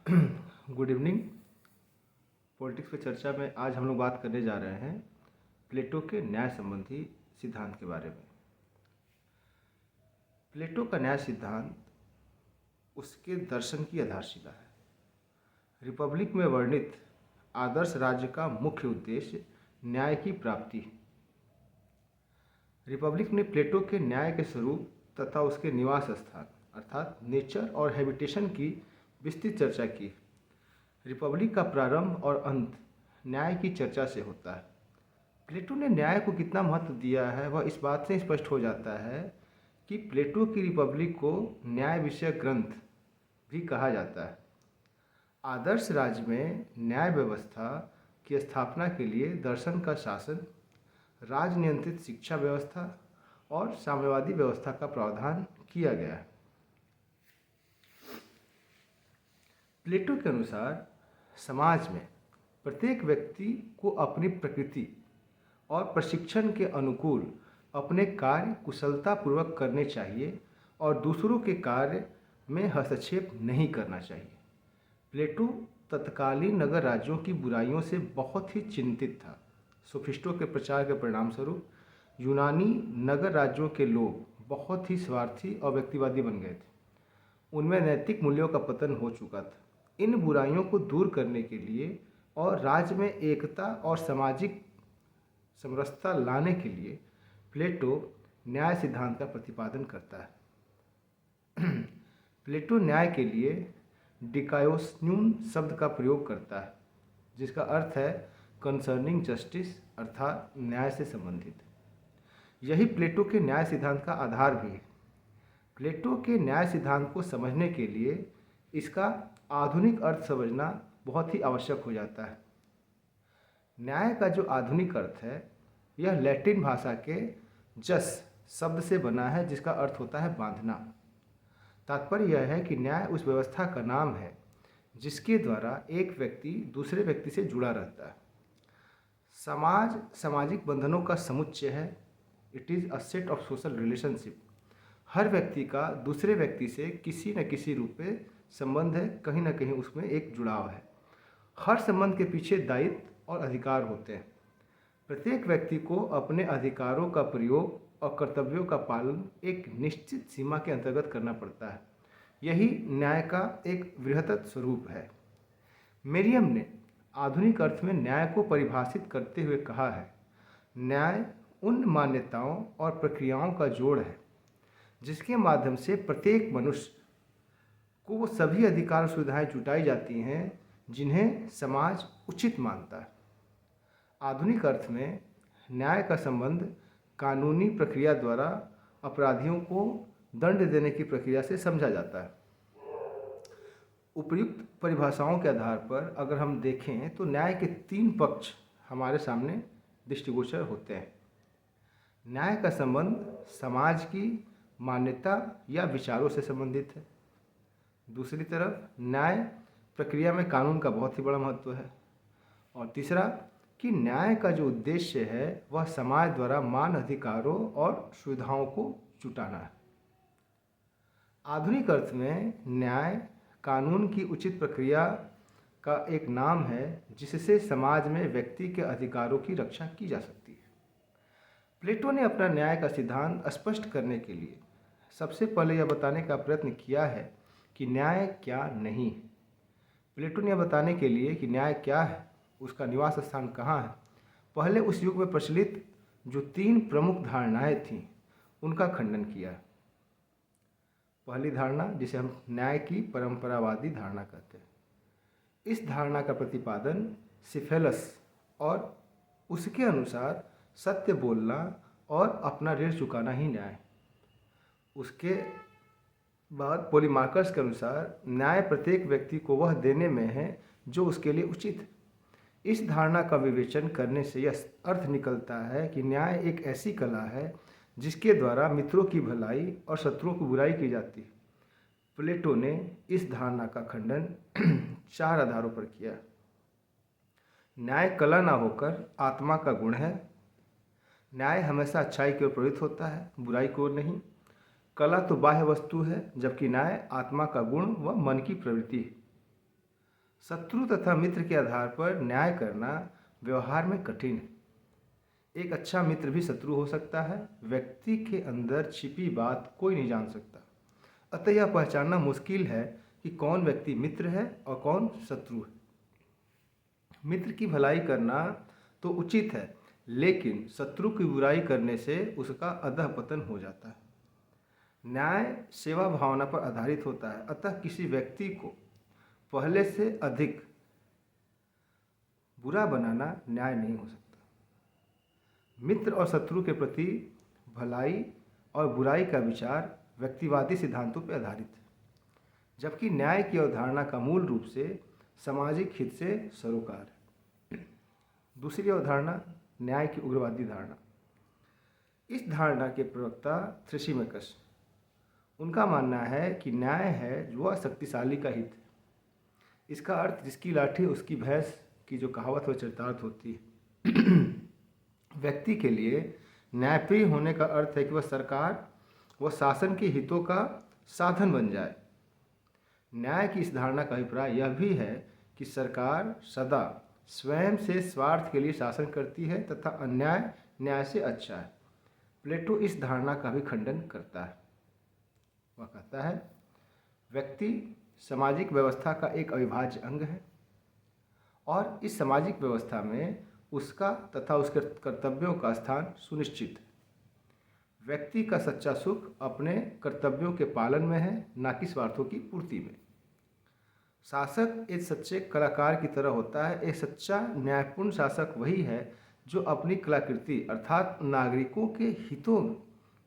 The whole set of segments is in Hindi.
Good evening. पॉलिटिक्स पे चर्चा में आज हम लोग बात करने जा रहे हैं प्लेटो के न्याय संबंधी सिद्धांत के बारे में। प्लेटो का न्याय सिद्धांत उसके दर्शन की आधारशिला है। रिपब्लिक में वर्णित आदर्श राज्य का मुख्य उद्देश्य न्याय की प्राप्ति है। रिपब्लिक ने प्लेटो के न्याय के स्वरूप तथा उसके निवास स्थान अर्थात नेचर और हैबिटेशन की विस्तृत चर्चा की। रिपब्लिक का प्रारंभ और अंत न्याय की चर्चा से होता है। प्लेटो ने न्याय को कितना महत्व दिया है वह इस बात से स्पष्ट हो जाता है कि प्लेटो की रिपब्लिक को न्याय विषयक ग्रंथ भी कहा जाता है। आदर्श राज्य में न्याय व्यवस्था की स्थापना के लिए दर्शन का शासन, राज नियंत्रित शिक्षा व्यवस्था और साम्यवादी व्यवस्था का प्रावधान किया गया है। प्लेटो के अनुसार समाज में प्रत्येक व्यक्ति को अपनी प्रकृति और प्रशिक्षण के अनुकूल अपने कार्य कुशलतापूर्वक करने चाहिए और दूसरों के कार्य में हस्तक्षेप नहीं करना चाहिए। प्लेटो तत्कालीन नगर राज्यों की बुराइयों से बहुत ही चिंतित था। सोफिस्टों के प्रचार के परिणामस्वरूप यूनानी नगर राज्यों के लोग बहुत ही स्वार्थी और व्यक्तिवादी बन गए थे। उनमें नैतिक मूल्यों का पतन हो चुका था। इन बुराइयों को दूर करने के लिए और राज्य में एकता और सामाजिक समरसता लाने के लिए प्लेटो न्याय सिद्धांत का प्रतिपादन करता है। प्लेटो न्याय के लिए डिकायोस्न्यून शब्द का प्रयोग करता है, जिसका अर्थ है कंसर्निंग जस्टिस अर्थात न्याय से संबंधित। यही प्लेटो के न्याय सिद्धांत का आधार भी है। प्लेटो के न्याय सिद्धांत को समझने के लिए इसका आधुनिक अर्थ समझना बहुत ही आवश्यक हो जाता है। न्याय का जो आधुनिक अर्थ है यह लैटिन भाषा के जस शब्द से बना है, जिसका अर्थ होता है बांधना। तात्पर्य यह है कि न्याय उस व्यवस्था का नाम है जिसके द्वारा एक व्यक्ति दूसरे व्यक्ति से जुड़ा रहता है। समाज सामाजिक बंधनों का समुच्चय है। It is a set of social relationship. हर व्यक्ति का दूसरे व्यक्ति से किसी न किसी रूप में संबंध है, कहीं ना कहीं उसमें एक जुड़ाव है। हर संबंध के पीछे दायित्व और अधिकार होते हैं। प्रत्येक व्यक्ति को अपने अधिकारों का प्रयोग और कर्तव्यों का पालन एक निश्चित सीमा के अंतर्गत करना पड़ता है। यही न्याय का एक वृहत्तर स्वरूप है। मेरियम ने आधुनिक अर्थ में न्याय को परिभाषित करते हुए कहा है, न्याय उन मान्यताओं और प्रक्रियाओं का जोड़ है जिसके माध्यम से प्रत्येक मनुष्य को वो सभी अधिकार और सुविधाएं जुटाई जाती हैं जिन्हें समाज उचित मानता है। आधुनिक अर्थ में न्याय का संबंध कानूनी प्रक्रिया द्वारा अपराधियों को दंड देने की प्रक्रिया से समझा जाता है। उपर्युक्त परिभाषाओं के आधार पर अगर हम देखें तो न्याय के तीन पक्ष हमारे सामने दृष्टिगोचर होते हैं। न्याय का संबंध समाज की मान्यता या विचारों से संबंधित है। दूसरी तरफ न्याय प्रक्रिया में कानून का बहुत ही बड़ा महत्व है। और तीसरा कि न्याय का जो उद्देश्य है वह समाज द्वारा मान अधिकारों और सुविधाओं को जुटाना है। आधुनिक अर्थ में न्याय कानून की उचित प्रक्रिया का एक नाम है जिससे समाज में व्यक्ति के अधिकारों की रक्षा की जा सकती है। प्लेटो ने अपना न्याय का सिद्धांत स्पष्ट करने के लिए सबसे पहले यह बताने का प्रयत्न किया है कि न्याय क्या नहीं है। प्लेटो ने यह बताने के लिए कि न्याय क्या है, उसका निवास स्थान कहाँ है, पहले उस युग में प्रचलित जो तीन प्रमुख धारणाएं थीं उनका खंडन किया। पहली धारणा जिसे हम न्याय की परंपरावादी धारणा कहते हैं। इस धारणा का प्रतिपादन सिफेलस और उसके अनुसार सत्य बोलना और अपना ऋण चुकाना ही न्याय। उसके बाद पोलीमार्कस के अनुसार न्याय प्रत्येक व्यक्ति को वह देने में है जो उसके लिए उचित है। इस धारणा का विवेचन करने से यह अर्थ निकलता है कि न्याय एक ऐसी कला है जिसके द्वारा मित्रों की भलाई और शत्रुओं की बुराई की जाती है। प्लेटो ने इस धारणा का खंडन चार आधारों पर किया। न्याय कला ना होकर आत्मा का गुण है। न्याय हमेशा अच्छाई की ओर प्रवृत्त होता है, बुराई की ओर नहीं। कला तो बाह्य वस्तु है, जबकि न्याय आत्मा का गुण व मन की प्रवृत्ति है। शत्रु तथा मित्र के आधार पर न्याय करना व्यवहार में कठिन है। एक अच्छा मित्र भी शत्रु हो सकता है। व्यक्ति के अंदर छिपी बात कोई नहीं जान सकता, अतः यह पहचानना मुश्किल है कि कौन व्यक्ति मित्र है और कौन शत्रु है। मित्र की भलाई करना तो उचित है, लेकिन शत्रु की बुराई करने से उसका अधःपतन हो जाता है। न्याय सेवा भावना पर आधारित होता है, अतः किसी व्यक्ति को पहले से अधिक बुरा बनाना न्याय नहीं हो सकता। मित्र और शत्रु के प्रति भलाई और बुराई का विचार व्यक्तिवादी सिद्धांतों पर आधारित है, जबकि न्याय की अवधारणा का मूल रूप से सामाजिक हित से सरोकार है। दूसरी अवधारणा न्याय की उग्रवादी धारणा। इस धारणा के प्रवक्ता थ्रेसिमेकस, उनका मानना है कि न्याय है वह शक्तिशाली का हित है। इसका अर्थ जिसकी लाठी उसकी भैंस की जो कहावत वह चरितार्थ होती है। व्यक्ति के लिए न्यायप्रिय होने का अर्थ है कि वह सरकार व शासन के हितों का साधन बन जाए। न्याय की इस धारणा का अभिप्राय यह भी है कि सरकार सदा स्वयं से स्वार्थ के लिए शासन करती है तथा अन्याय न्याय से अच्छा है। प्लेटो इस धारणा का भी खंडन करता है। वह कहता है, व्यक्ति सामाजिक व्यवस्था का एक अविभाज्य अंग है और इस सामाजिक व्यवस्था में उसका तथा उसके कर्तव्यों का स्थान सुनिश्चित है। व्यक्ति का सच्चा सुख अपने कर्तव्यों के पालन में है, न कि स्वार्थों की पूर्ति में। शासक एक सच्चे कलाकार की तरह होता है। एक सच्चा न्यायपूर्ण शासक वही है जो अपनी कलाकृति अर्थात नागरिकों के हितों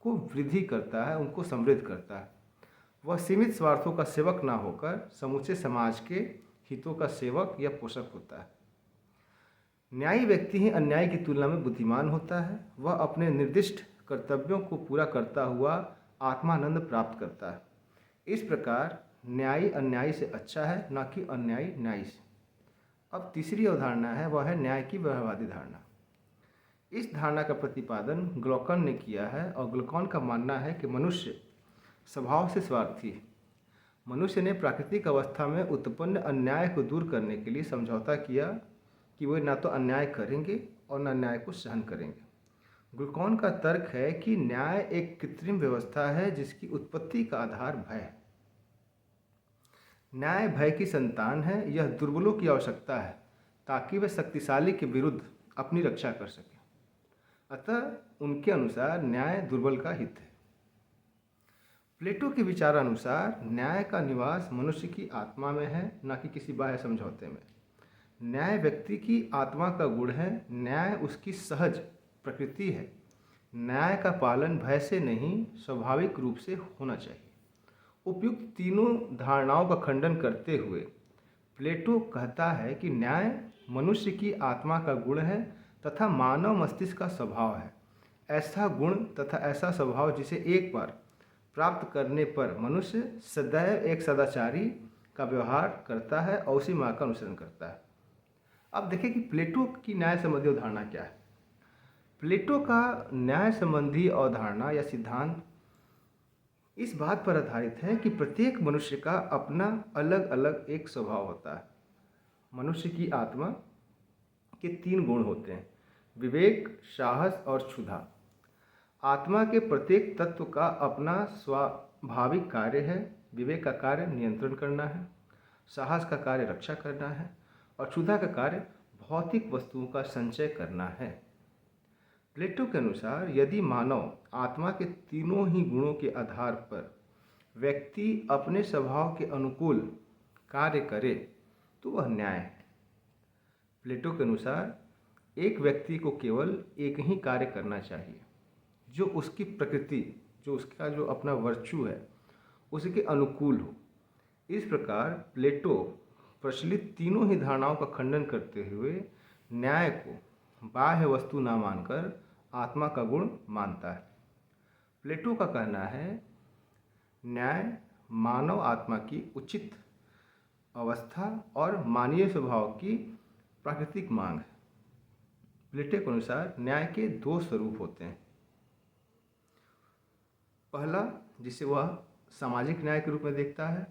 को वृद्धि करता है, उनको समृद्ध करता है। वह सीमित स्वार्थों का सेवक ना होकर समूचे समाज के हितों का सेवक या पोषक होता है। न्यायी व्यक्ति ही अन्यायी की तुलना में बुद्धिमान होता है। वह अपने निर्दिष्ट कर्तव्यों को पूरा करता हुआ आत्मानंद प्राप्त करता है। इस प्रकार न्यायी अन्यायी से अच्छा है, न कि अन्यायी न्यायी से। अब तीसरी अवधारणा है, वह है न्याय की व्यवहारवादी धारणा। इस धारणा का प्रतिपादन ग्लॉकन ने किया है और ग्लॉकन का मानना है कि मनुष्य स्वभाव से स्वार्थी है। मनुष्य ने प्राकृतिक अवस्था में उत्पन्न अन्याय को दूर करने के लिए समझौता किया कि वे न तो अन्याय करेंगे और न अन्याय को सहन करेंगे। ग्लूकॉन का तर्क है कि न्याय एक कृत्रिम व्यवस्था है जिसकी उत्पत्ति का आधार भय है। न्याय भय की संतान है। यह दुर्बलों की आवश्यकता है ताकि वे शक्तिशाली के विरुद्ध अपनी रक्षा कर सकें। अतः उनके अनुसार न्याय दुर्बल का हित है। प्लेटो के विचारानुसार न्याय का निवास मनुष्य की आत्मा में है, न कि किसी बाह्य समझौते में। न्याय व्यक्ति की आत्मा का गुण है। न्याय उसकी सहज प्रकृति है। न्याय का पालन भय से नहीं, स्वाभाविक रूप से होना चाहिए। उपयुक्त तीनों धारणाओं का खंडन करते हुए प्लेटो कहता है कि न्याय मनुष्य की आत्मा का गुण है तथा मानव मस्तिष्क का स्वभाव है। ऐसा गुण तथा ऐसा स्वभाव जिसे एक बार प्राप्त करने पर मनुष्य सदैव एक सदाचारी का व्यवहार करता है और उसी मार्ग का अनुसरण करता है। अब देखें कि प्लेटो की न्याय संबंधी अवधारणा क्या है। प्लेटो का न्याय संबंधी अवधारणा या सिद्धांत इस बात पर आधारित है कि प्रत्येक मनुष्य का अपना अलग अलग एक स्वभाव होता है। मनुष्य की आत्मा के 3 गुण होते हैं, विवेक, साहस और क्षुधा। आत्मा के प्रत्येक तत्व का अपना स्वाभाविक कार्य है। विवेक का कार्य नियंत्रण करना है, साहस का कार्य रक्षा करना है और क्षुधा का कार्य भौतिक वस्तुओं का संचय करना है। प्लेटो के अनुसार यदि मानव आत्मा के तीनों ही गुणों के आधार पर व्यक्ति अपने स्वभाव के अनुकूल कार्य करे तो वह न्याय है। प्लेटो के अनुसार एक व्यक्ति को केवल एक ही कार्य करना चाहिए जो उसकी प्रकृति, जो उसका जो अपना वर्चू है, उसके अनुकूल हो। इस प्रकार प्लेटो प्रचलित तीनों ही धारणाओं का खंडन करते हुए न्याय को बाह्य वस्तु न मानकर आत्मा का गुण मानता है। प्लेटो का कहना है न्याय मानव आत्मा की उचित अवस्था और मानवीय स्वभाव की प्राकृतिक मांग है। प्लेटो के अनुसार न्याय के 2 स्वरूप होते हैं। पहला, जिसे वह सामाजिक न्याय के रूप में देखता है,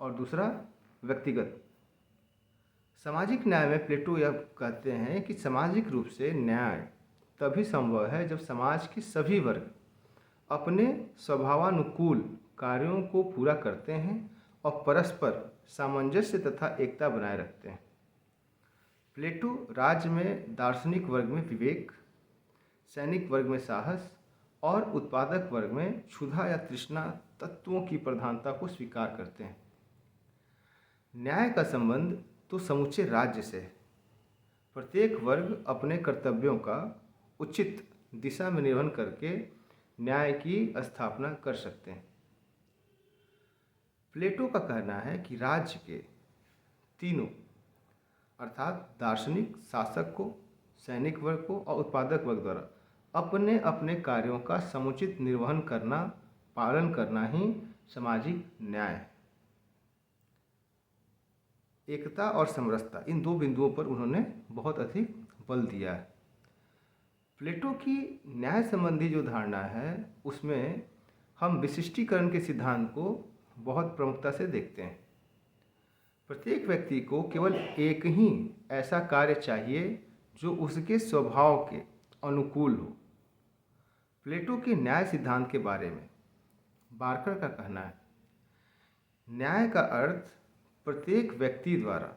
और दूसरा व्यक्तिगत सामाजिक न्याय में प्लेटो यह कहते हैं कि सामाजिक रूप से न्याय तभी संभव है जब समाज के सभी वर्ग अपने स्वभावानुकूल कार्यों को पूरा करते हैं और परस्पर सामंजस्य तथा एकता बनाए रखते हैं। प्लेटो राज्य में दार्शनिक वर्ग में विवेक, सैनिक वर्ग में साहस और उत्पादक वर्ग में क्षुधा या तृष्णा तत्वों की प्रधानता को स्वीकार करते हैं। न्याय का संबंध तो समूचे राज्य से है। प्रत्येक वर्ग अपने कर्तव्यों का उचित दिशा में निर्वहन करके न्याय की स्थापना कर सकते हैं। प्लेटो का कहना है कि राज्य के तीनों अर्थात दार्शनिक, शासक को, सैनिक वर्ग को और उत्पादक वर्ग द्वारा अपने अपने कार्यों का समुचित निर्वहन करना, पालन करना ही सामाजिक न्याय है। एकता और समरसता, इन दो बिंदुओं पर उन्होंने बहुत अधिक बल दिया है। प्लेटो की न्याय संबंधी जो धारणा है उसमें हम विशिष्टीकरण के सिद्धांत को बहुत प्रमुखता से देखते हैं। प्रत्येक व्यक्ति को केवल एक ही ऐसा कार्य चाहिए जो उसके स्वभाव के अनुकूल हो। प्लेटो के न्याय सिद्धांत के बारे में बार्कर का कहना है, न्याय का अर्थ प्रत्येक व्यक्ति द्वारा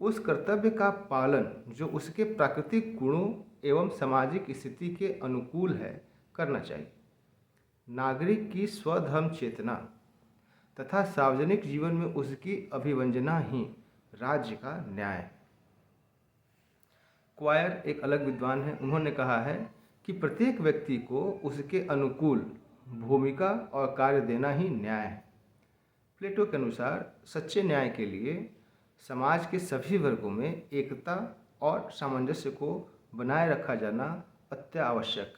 उस कर्तव्य का पालन जो उसके प्राकृतिक गुणों एवं सामाजिक स्थिति के अनुकूल है करना चाहिए। नागरिक की स्वधर्म चेतना तथा सार्वजनिक जीवन में उसकी अभिव्यंजना ही राज्य का न्याय है। क्वायर एक अलग विद्वान है, उन्होंने कहा है कि प्रत्येक व्यक्ति को उसके अनुकूल भूमिका और कार्य देना ही न्याय है। प्लेटो के अनुसार सच्चे न्याय के लिए समाज के सभी वर्गों में एकता और सामंजस्य को बनाए रखा जाना अत्यावश्यक,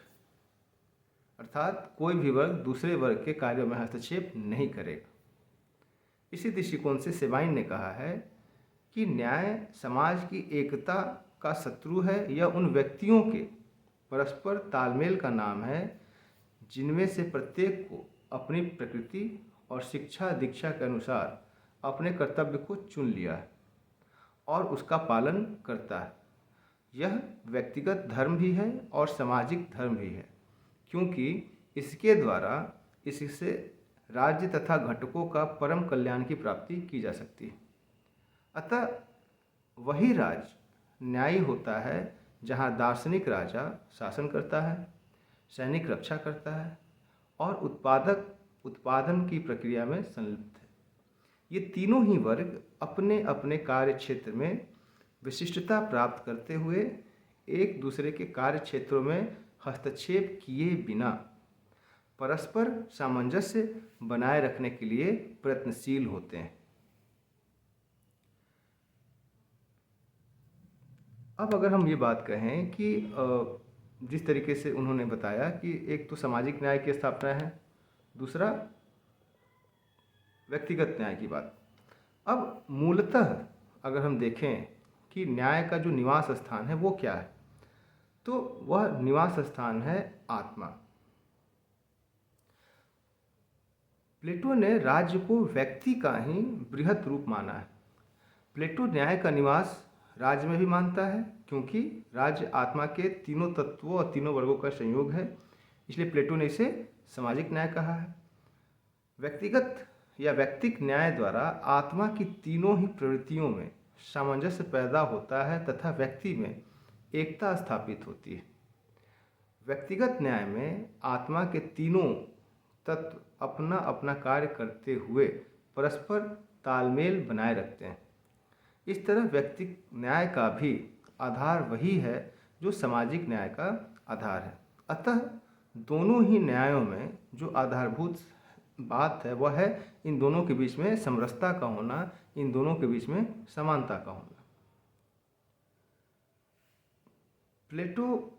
अर्थात कोई भी वर्ग दूसरे वर्ग के कार्यों में हस्तक्षेप नहीं करेगा। इसी दृष्टिकोण से सेबाइन ने कहा है कि न्याय समाज की एकता का शत्रु है, यह उन व्यक्तियों के परस्पर तालमेल का नाम है जिनमें से प्रत्येक को अपनी प्रकृति और शिक्षा दीक्षा के अनुसार अपने कर्तव्य को चुन लिया है और उसका पालन करता है। यह व्यक्तिगत धर्म भी है और सामाजिक धर्म भी है, क्योंकि इसके द्वारा इससे राज्य तथा घटकों का परम कल्याण की प्राप्ति की जा सकती है। अतः वही राज्य न्यायी होता है जहाँ दार्शनिक राजा शासन करता है, सैनिक रक्षा करता है और उत्पादक उत्पादन की प्रक्रिया में संलिप्त है। ये तीनों ही वर्ग अपने अपने कार्य क्षेत्र में विशिष्टता प्राप्त करते हुए एक दूसरे के कार्य क्षेत्रों में हस्तक्षेप किए बिना परस्पर सामंजस्य बनाए रखने के लिए प्रयत्नशील होते हैं। अब अगर हम ये बात कहें कि जिस तरीके से उन्होंने बताया कि एक तो सामाजिक न्याय की स्थापना है, दूसरा व्यक्तिगत न्याय की बात। अब मूलतः अगर हम देखें कि न्याय का जो निवास स्थान है वो क्या है, तो वह निवास स्थान है आत्मा। प्लेटो ने राज्य को व्यक्ति का ही बृहत रूप माना है। प्लेटो न्याय का निवास राज्य में भी मानता है, क्योंकि राज्य आत्मा के तीनों तत्वों और तीनों वर्गों का संयोग है, इसलिए प्लेटो ने इसे सामाजिक न्याय कहा है। व्यक्तिगत या व्यक्तिक न्याय द्वारा आत्मा की तीनों ही प्रवृत्तियों में सामंजस्य पैदा होता है तथा व्यक्ति में एकता स्थापित होती है। व्यक्तिगत न्याय में आत्मा के तीनों तत्व अपना अपना कार्य करते हुए परस्पर तालमेल बनाए रखते हैं। इस तरह व्यक्तिक न्याय का भी आधार वही है जो सामाजिक न्याय का आधार है। अतः दोनों ही न्यायों में जो आधारभूत बात है वह है इन दोनों के बीच में समरसता का होना, इन दोनों के बीच में समानता का होना। प्लेटो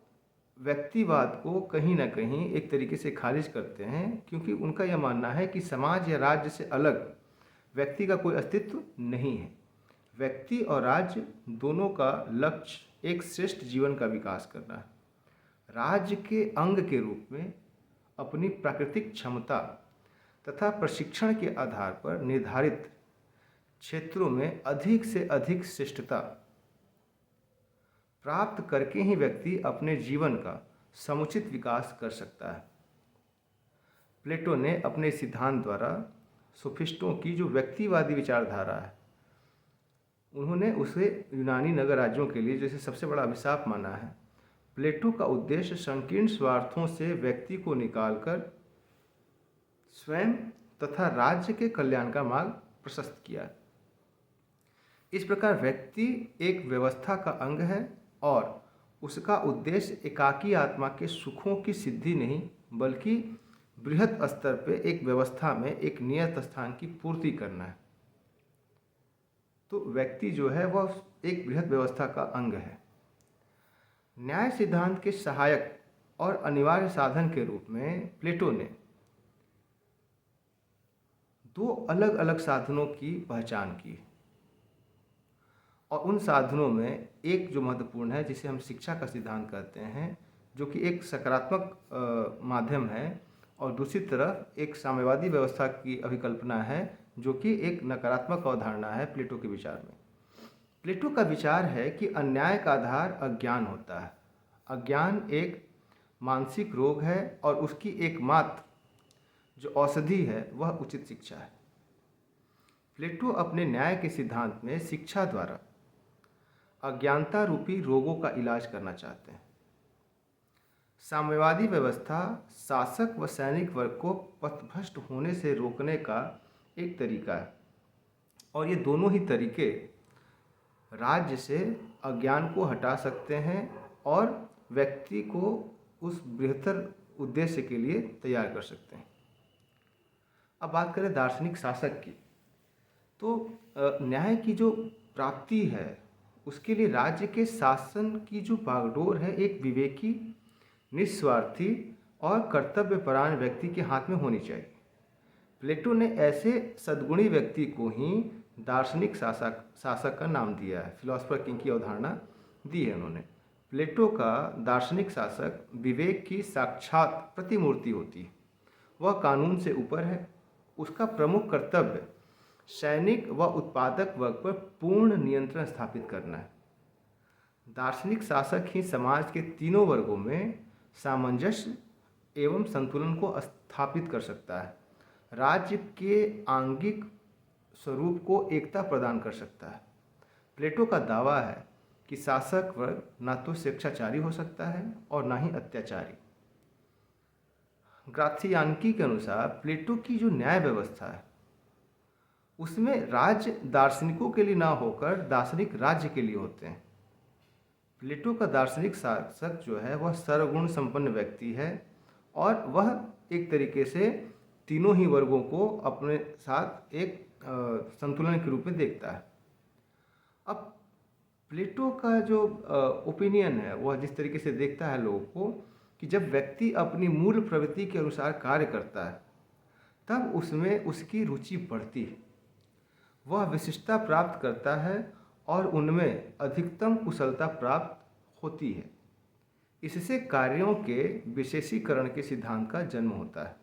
व्यक्तिवाद को कहीं ना कहीं एक तरीके से खारिज करते हैं, क्योंकि उनका यह मानना है कि समाज या राज्य से अलग व्यक्ति का कोई अस्तित्व नहीं है। व्यक्ति और राज्य दोनों का लक्ष्य एक श्रेष्ठ जीवन का विकास करना है। राज्य के अंग के रूप में अपनी प्राकृतिक क्षमता तथा प्रशिक्षण के आधार पर निर्धारित क्षेत्रों में अधिक से अधिक श्रेष्ठता प्राप्त करके ही व्यक्ति अपने जीवन का समुचित विकास कर सकता है। प्लेटो ने अपने सिद्धांत द्वारा सोफिस्टों की जो व्यक्तिवादी विचारधारा है, उन्होंने उसे यूनानी नगर राज्यों के लिए जैसे सबसे बड़ा अभिशाप माना है। प्लेटो का उद्देश्य संकीर्ण स्वार्थों से व्यक्ति को निकालकर स्वयं तथा राज्य के कल्याण का मार्ग प्रशस्त किया। इस प्रकार व्यक्ति एक व्यवस्था का अंग है और उसका उद्देश्य एकाकी आत्मा के सुखों की सिद्धि नहीं, बल्कि बृहत स्तर पर एक व्यवस्था में एक नियत स्थान की पूर्ति करना है। तो व्यक्ति जो है वह एक बृहत व्यवस्था का अंग है। न्याय सिद्धांत के सहायक और अनिवार्य साधन के रूप में प्लेटो ने दो अलग अलग साधनों की पहचान की, और उन साधनों में एक जो महत्वपूर्ण है, जिसे हम शिक्षा का सिद्धांत कहते हैं, जो कि एक सकारात्मक माध्यम है, और दूसरी तरफ एक साम्यवादी व्यवस्था की अभिकल्पना है, जो कि एक नकारात्मक अवधारणा है प्लेटो के विचार में। प्लेटो का विचार है कि अन्याय का आधार अज्ञान होता है। अज्ञान एक मानसिक रोग है और उसकी एकमात्र जो औषधि है वह उचित शिक्षा है। प्लेटो अपने न्याय के सिद्धांत में शिक्षा द्वारा अज्ञानता रूपी रोगों का इलाज करना चाहते हैं। साम्यवादी व्यवस्था शासक व सैनिक वर्ग को पथभ्रष्ट होने से रोकने का एक तरीका है, और ये दोनों ही तरीके राज्य से अज्ञान को हटा सकते हैं और व्यक्ति को उस बेहतर उद्देश्य के लिए तैयार कर सकते हैं। अब बात करें दार्शनिक शासक की, तो न्याय की जो प्राप्ति है उसके लिए राज्य के शासन की जो बागडोर है एक विवेकी, निस्वार्थी और कर्तव्यपरायण व्यक्ति के हाथ में होनी चाहिए। प्लेटो ने ऐसे सद्गुणी व्यक्ति को ही दार्शनिक शासक का नाम दिया है। फिलोसफर किंग की अवधारणा दी है उन्होंने। प्लेटो का दार्शनिक शासक विवेक की साक्षात प्रतिमूर्ति होती है। वह कानून से ऊपर है। उसका प्रमुख कर्तव्य सैनिक व उत्पादक वर्ग पर पूर्ण नियंत्रण स्थापित करना है। दार्शनिक शासक ही समाज के तीनों वर्गों में सामंजस्य एवं संतुलन को स्थापित कर सकता है। राज्य के आंगिक स्वरूप को एकता प्रदान कर सकता है। प्लेटो का दावा है कि शासक वर्ग न तो स्वेच्छाचारी हो सकता है और न ही अत्याचारी। ग्राथियानकी के अनुसार प्लेटो की जो न्याय व्यवस्था है उसमें राज्य दार्शनिकों के लिए ना होकर दार्शनिक राज्य के लिए होते हैं। प्लेटो का दार्शनिक शासक जो है वह सर्वगुण संपन्न व्यक्ति है और वह एक तरीके से तीनों ही वर्गों को अपने साथ एक संतुलन के रूप में देखता है। अब प्लेटो का जो ओपिनियन है वह जिस तरीके से देखता है लोगों को कि जब व्यक्ति अपनी मूल प्रवृत्ति के अनुसार कार्य करता है तब उसमें उसकी रुचि बढ़ती है, वह विशिष्टता प्राप्त करता है और उनमें अधिकतम कुशलता प्राप्त होती है। इससे कार्यों के विशेषीकरण के सिद्धांत का जन्म होता है।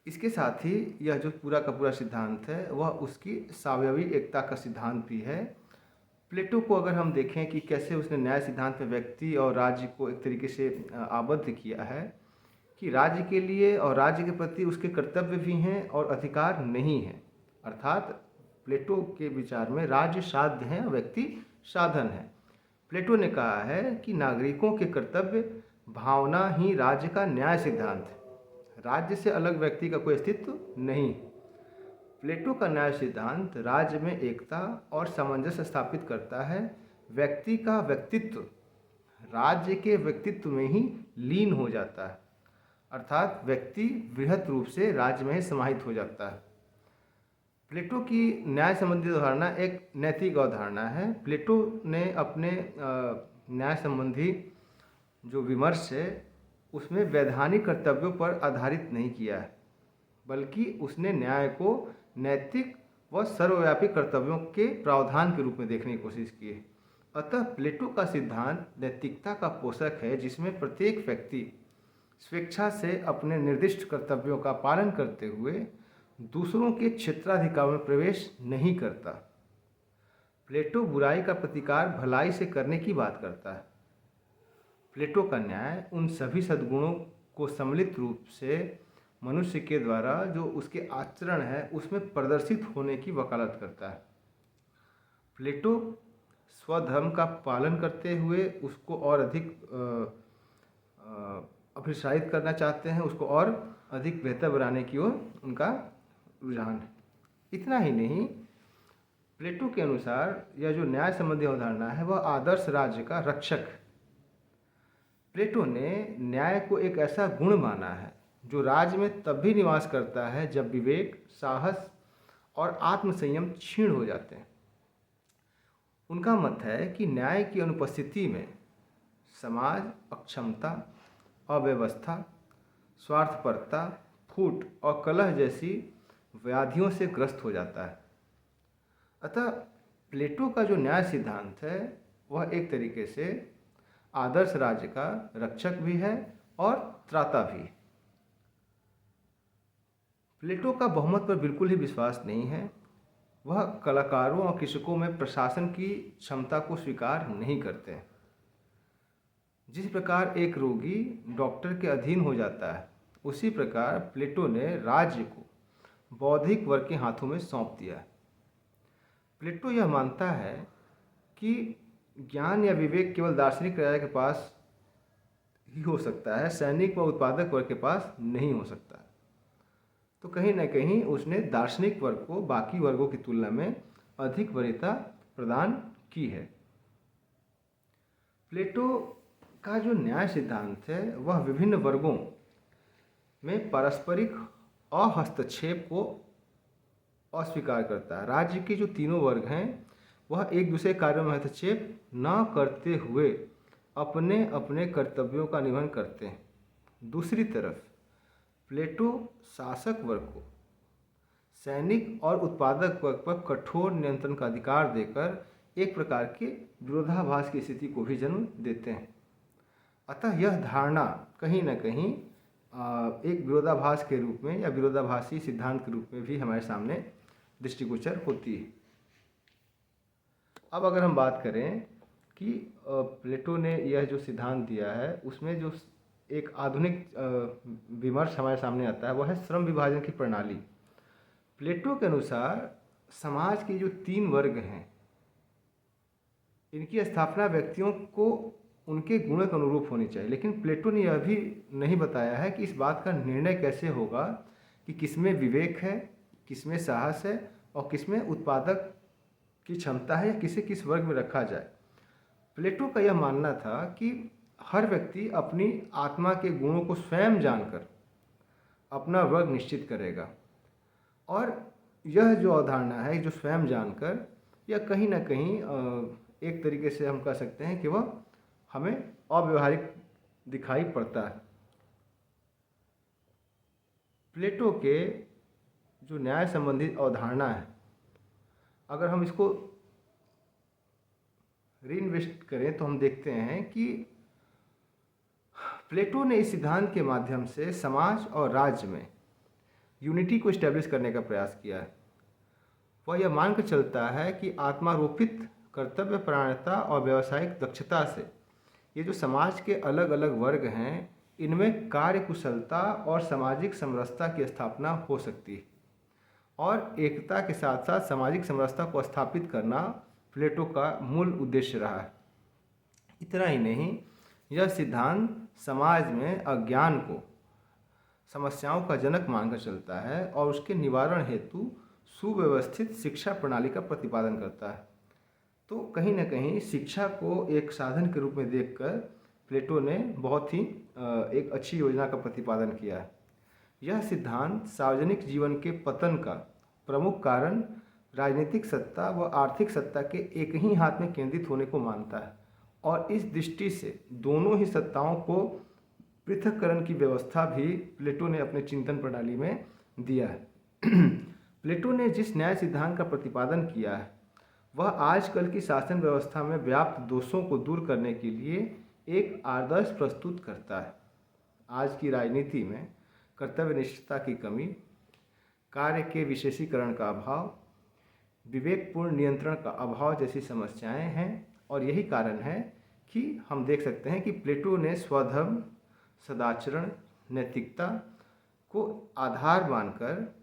इसके साथ ही यह जो पूरा का पूरा सिद्धांत है वह उसकी सावयवी एकता का सिद्धांत भी है। प्लेटो को अगर हम देखें कि कैसे उसने न्याय सिद्धांत में व्यक्ति और राज्य को एक तरीके से आबद्ध किया है कि राज्य के लिए और राज्य के प्रति उसके कर्तव्य भी हैं और अधिकार नहीं हैं। अर्थात प्लेटो के विचार में राज्य साध्य है, व्यक्ति साधन है। प्लेटो ने कहा है कि नागरिकों के कर्तव्य भावना ही राज्य का न्याय सिद्धांत है। राज्य से अलग व्यक्ति का कोई अस्तित्व नहीं। प्लेटो का न्याय सिद्धांत राज्य में एकता और सामंजस्य स्थापित करता है। व्यक्ति का व्यक्तित्व राज्य के व्यक्तित्व में ही लीन हो जाता है, अर्थात व्यक्ति बृहत रूप से राज्य में ही समाहित हो जाता है। प्लेटो की न्याय संबंधी अवधारणा एक नैतिक अवधारणा है। प्लेटो ने अपने न्याय संबंधी जो विमर्श है उसमें वैधानिक कर्तव्यों पर आधारित नहीं किया है, बल्कि उसने न्याय को नैतिक व सर्वव्यापी कर्तव्यों के प्रावधान के रूप में देखने की कोशिश की है। अतः प्लेटो का सिद्धांत नैतिकता का पोषक है, जिसमें प्रत्येक व्यक्ति स्वेच्छा से अपने निर्दिष्ट कर्तव्यों का पालन करते हुए दूसरों के क्षेत्राधिकार में प्रवेश नहीं करता। प्लेटो बुराई का प्रतिकार भलाई से करने की बात करता है। प्लेटो का न्याय उन सभी सद्गुणों को सम्मिलित रूप से मनुष्य के द्वारा जो उसके आचरण है उसमें प्रदर्शित होने की वकालत करता है। प्लेटो स्वधर्म का पालन करते हुए उसको और अधिक अभिसारित करना चाहते हैं, उसको और अधिक बेहतर बनाने की ओर उनका रुझान है। इतना ही नहीं, प्लेटो के अनुसार यह जो न्याय संबंधी अवधारणा है वह आदर्श राज्य का रक्षक है। प्लेटो ने न्याय को एक ऐसा गुण माना है जो राज्य में तब भी निवास करता है जब विवेक, साहस और आत्मसंयम क्षीण हो जाते हैं। उनका मत है कि न्याय की अनुपस्थिति में समाज अक्षमता, अव्यवस्था, स्वार्थपरता, फूट और कलह जैसी व्याधियों से ग्रस्त हो जाता है। अतः प्लेटो का जो न्याय सिद्धांत है वह एक तरीके से आदर्श राज्य का रक्षक भी है और त्राता भी। प्लेटो का बहुमत पर बिल्कुल ही विश्वास नहीं है। वह कलाकारों और कृषकों में प्रशासन की क्षमता को स्वीकार नहीं करते। जिस प्रकार एक रोगी डॉक्टर के अधीन हो जाता है, उसी प्रकार प्लेटो ने राज्य को बौद्धिक वर्ग के हाथों में सौंप दिया। प्लेटो यह मानता है कि ज्ञान या विवेक केवल दार्शनिक राजा के पास ही हो सकता है, सैनिक व उत्पादक वर्ग के पास नहीं हो सकता। तो कहीं न कहीं उसने दार्शनिक वर्ग को बाकी वर्गों की तुलना में अधिक वरीयता प्रदान की है। प्लेटो का जो न्याय सिद्धांत है वह विभिन्न वर्गों में पारस्परिक अहस्तक्षेप को अस्वीकार करता है। राज्य के जो तीनों वर्ग हैं वह एक दूसरे कार्यों में हस्तक्षेप न करते हुए अपने अपने कर्तव्यों का निर्वहन करते हैं। दूसरी तरफ प्लेटो शासक वर्ग को सैनिक और उत्पादक वर्ग पर कठोर नियंत्रण का अधिकार देकर एक प्रकार के विरोधाभास की स्थिति को भी जन्म देते हैं। अतः यह धारणा कहीं न कहीं एक विरोधाभास के रूप में या विरोधाभासी सिद्धांत के रूप में भी हमारे सामने दृष्टिगोचर होती है। अब अगर हम बात करें कि प्लेटो ने यह जो सिद्धांत दिया है उसमें जो एक आधुनिक विमर्श हमारे सामने आता है वह है श्रम विभाजन की प्रणाली। प्लेटो के अनुसार समाज के जो तीन वर्ग हैं इनकी स्थापना व्यक्तियों को उनके गुण के अनुरूप होनी चाहिए, लेकिन प्लेटो ने यह भी नहीं बताया है कि इस बात का निर्णय कैसे होगा कि किसमें विवेक है, किसमें साहस है और किसमें उत्पादक की क्षमता है या किसे किस वर्ग में रखा जाए। प्लेटो का यह मानना था कि हर व्यक्ति अपनी आत्मा के गुणों को स्वयं जानकर अपना वर्ग निश्चित करेगा, और यह जो अवधारणा है जो स्वयं जानकर, यह कहीं ना कहीं एक तरीके से हम कह सकते हैं कि वह हमें अव्यवहारिक दिखाई पड़ता है। प्लेटो के जो न्याय संबंधी अवधारणा है, अगर हम इसको रीइन्वेस्ट करें तो हम देखते हैं कि प्लेटो ने इस सिद्धांत के माध्यम से समाज और राज्य में यूनिटी को इस्टेब्लिश करने का प्रयास किया है। वह यह मानकर चलता है कि आत्मारोपित कर्तव्य परायणता और व्यावसायिक दक्षता से ये जो समाज के अलग अलग वर्ग हैं इनमें कार्य कुशलता और सामाजिक समरसता की स्थापना हो सकती है, और एकता के साथ साथ सामाजिक समरसता को स्थापित करना प्लेटो का मूल उद्देश्य रहा है। इतना ही नहीं, यह सिद्धांत समाज में अज्ञान को समस्याओं का जनक मानकर चलता है और उसके निवारण हेतु सुव्यवस्थित शिक्षा प्रणाली का प्रतिपादन करता है। तो कहीं न कहीं शिक्षा को एक साधन के रूप में देखकर प्लेटो ने बहुत ही एक अच्छी योजना का प्रतिपादन किया है। यह सिद्धांत सार्वजनिक जीवन के पतन का प्रमुख कारण राजनीतिक सत्ता व आर्थिक सत्ता के एक ही हाथ में केंद्रित होने को मानता है, और इस दृष्टि से दोनों ही सत्ताओं को पृथक्करण की व्यवस्था भी प्लेटो ने अपने चिंतन प्रणाली में दिया है। प्लेटो ने जिस न्याय सिद्धांत का प्रतिपादन किया है वह आजकल की शासन व्यवस्था में व्याप्त दोषों को दूर करने के लिए एक आदर्श प्रस्तुत करता है। आज की राजनीति में कर्तव्यनिष्ठता की कमी, कार्य के विशेषीकरण का अभाव, विवेकपूर्ण नियंत्रण का अभाव जैसी समस्याएं हैं। और यही कारण है कि हम देख सकते हैं कि प्लेटो ने स्वधर्म, सदाचरण, नैतिकता को आधार मानकर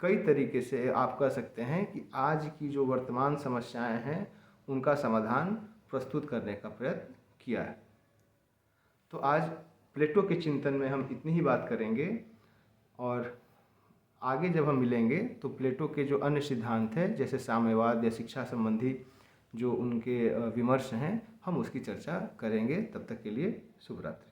कई तरीके से आप कह सकते हैं कि आज की जो वर्तमान समस्याएं हैं उनका समाधान प्रस्तुत करने का प्रयत्न किया है। तो आज प्लेटो के चिंतन में हम इतनी ही बात करेंगे और आगे जब हम मिलेंगे तो प्लेटो के जो अन्य सिद्धांत हैं जैसे साम्यवाद या शिक्षा संबंधी जो उनके विमर्श हैं हम उसकी चर्चा करेंगे। तब तक के लिए शुभ रात्रि।